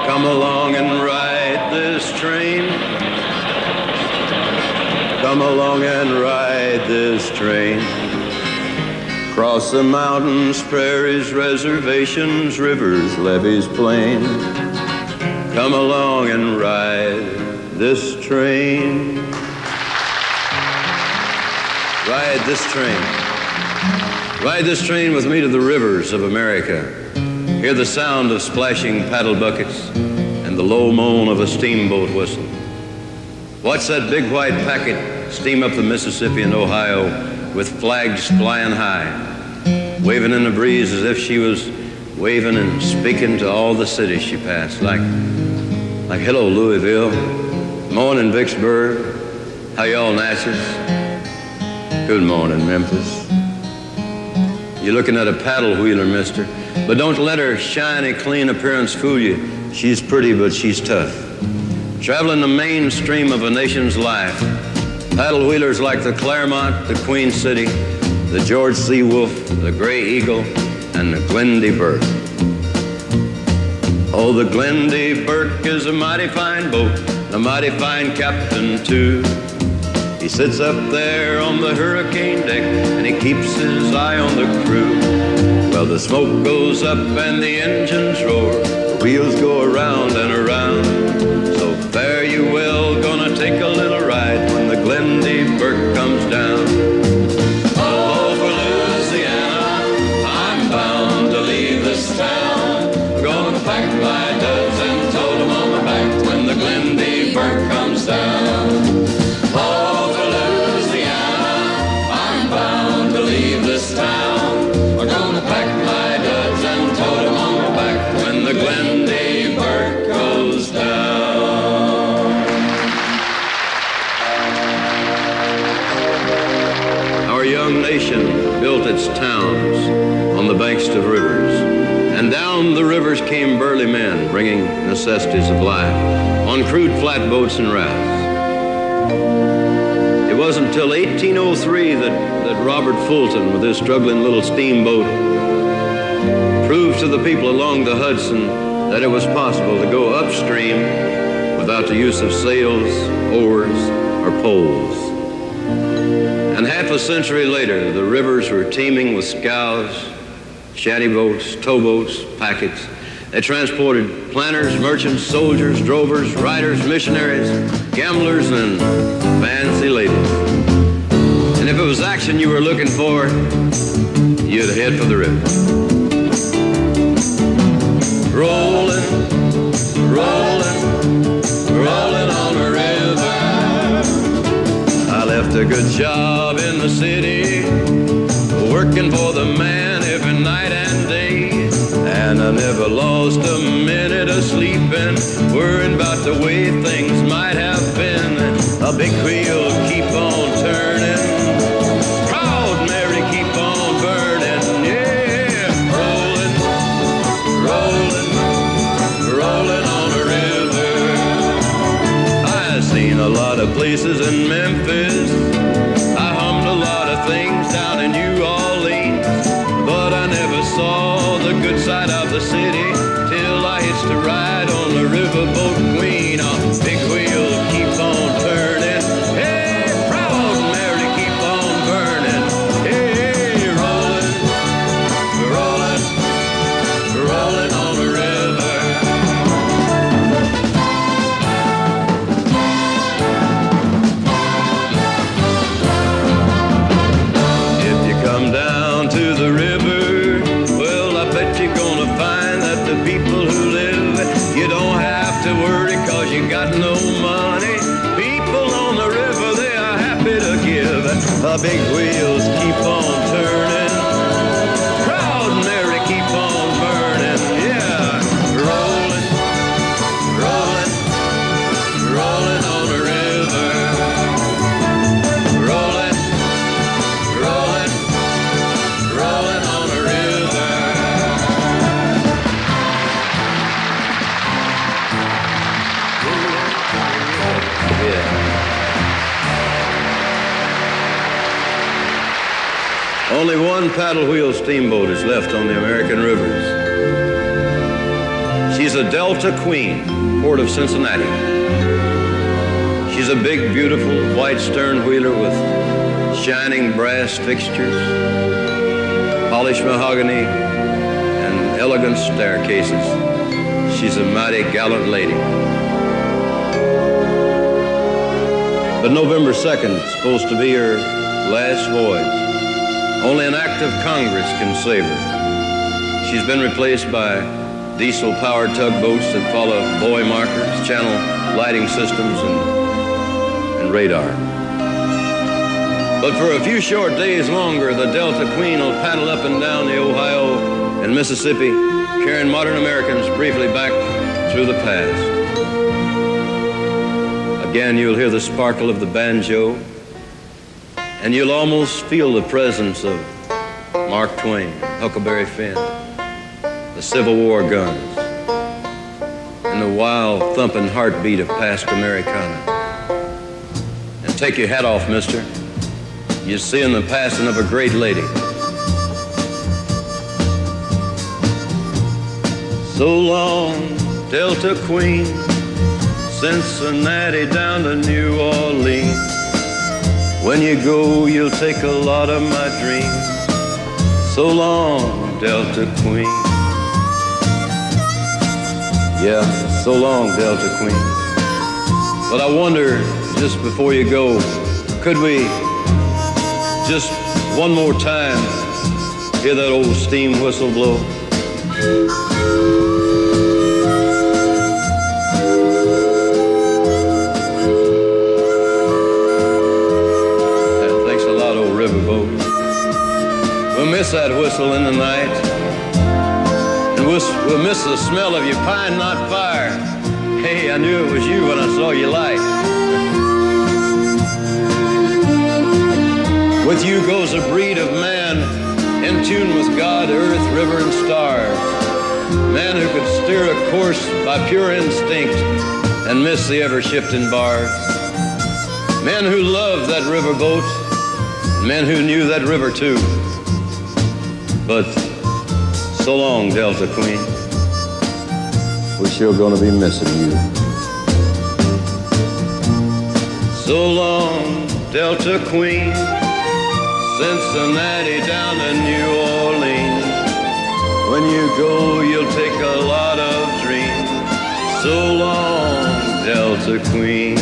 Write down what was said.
Come along and ride this train. Come along and ride this train. Cross the mountains, prairies, reservations, rivers, levees, plain. Come along and ride this train. Ride this train. Ride this train with me to the rivers of America. Hear the sound of splashing paddle buckets and the low moan of a steamboat whistle. Watch that big white packet steam up the Mississippi and Ohio with flags flying high, waving in the breeze as if she was waving and speaking to all the cities she passed, like hello Louisville, morning Vicksburg, how y'all Natchez, good morning Memphis. You're looking at a paddle wheeler, mister, but don't let her shiny, clean appearance fool you. She's pretty, but she's tough. Traveling the mainstream of a nation's life, paddle wheelers like the Claremont, the Queen City, the George C. Wolfe, the Gray Eagle, and the Glen D. Burgh. Oh, the Glen D. Burgh is a mighty fine boat, a mighty fine captain, too. He sits up there on the hurricane deck and he keeps his eye on the crew. Well, the smoke goes up and the engines roar, the wheels go around and around. So fare you well, gonna take a little ride when the Glen D. Burgh comes down. Oh, for Louisiana, I'm bound to leave this town. I'm gonna pack my duds and tote them on my back when the Glen D. Burgh comes down. Oh, for Louisiana, I'm bound to leave this town. I'm gonna pack my duds and tote them on my back when the Glen D. Burgh goes down. Our young nation built its towns on the banks of rivers, and down the rivers came burly men bringing necessities of life on crude flatboats and rafts. It wasn't until 1803 that Robert Fulton, with his struggling little steamboat, proved to the people along the Hudson that it was possible to go upstream without the use of sails, oars, or poles. And half a century later, the rivers were teeming with scows, shanty boats, towboats, packets. They transported planters, merchants, soldiers, drovers, riders, missionaries, gamblers, and fancy ladies. And if it was action you were looking for, you'd head for the river. Rolling, rolling, rolling on the river. I left a good job in the city, working for the man every night and day. And I never lost a minute of sleeping, worrying about the way things might have been. A big wheel keep on turning, proud Mary keep on burning, yeah. Rolling, rolling, rolling on the river. I've seen a lot of places in Memphis, I hummed a lot of things down in New Orleans, but I never saw the good side of the city till I hitched a ride on the riverboat Queen. A big wheel keep on turning, hey, proud Mary keep on burning, hey, rolling, rolling, rolling on the river. If you come down to the river, well, I bet you're gonna find that the people who live, you don't have to worry cause you got no money. People on the river, they are happy to give. The big wheels keep on turning, proud Mary keep on burning, yeah. Rolling, rolling, rolling on the river. Rolling, rolling, rolling on the river. Yeah. Only one paddle wheel steamboat is left on the American rivers. She's a Delta Queen, port of Cincinnati. She's a big, beautiful white stern wheeler with shining brass fixtures, polished mahogany, and elegant staircases. She's a mighty gallant lady. But November 2nd is supposed to be her last voyage. Only an act of Congress can save her. She's been replaced by diesel-powered tugboats that follow buoy markers, channel lighting systems, and radar. But for a few short days longer, the Delta Queen will paddle up and down the Ohio and Mississippi, carrying modern Americans briefly back through the past. Again, you'll hear the sparkle of the banjo, and you'll almost feel the presence of Mark Twain, Huckleberry Finn, the Civil War guns, and the wild, thumping heartbeat of past Americana. And take your hat off, mister. You're seeing the passing of a great lady. So long, Delta Queen, Cincinnati down to New Orleans. When you go, you'll take a lot of my dreams. So long, Delta Queen. Yeah, so long, Delta Queen. But I wonder, just before you go, could we just one more time hear that old steam whistle blow? Thanks a lot, old riverboat. We'll miss that whistle in the night. And we'll miss the smell of your pine knot fire. Hey, I knew it was you when I saw your light. With you goes a breed of man in tune with God, earth, river, and stars. Man who could steer a course by pure instinct and miss the ever-shifting bars. Men who loved that riverboat, men who knew that river too. But so long, Delta Queen. We're sure gonna be missing you. So long, Delta Queen, Cincinnati down to New Orleans. When you go, you'll take a lot of dreams. So long, Delta Queen.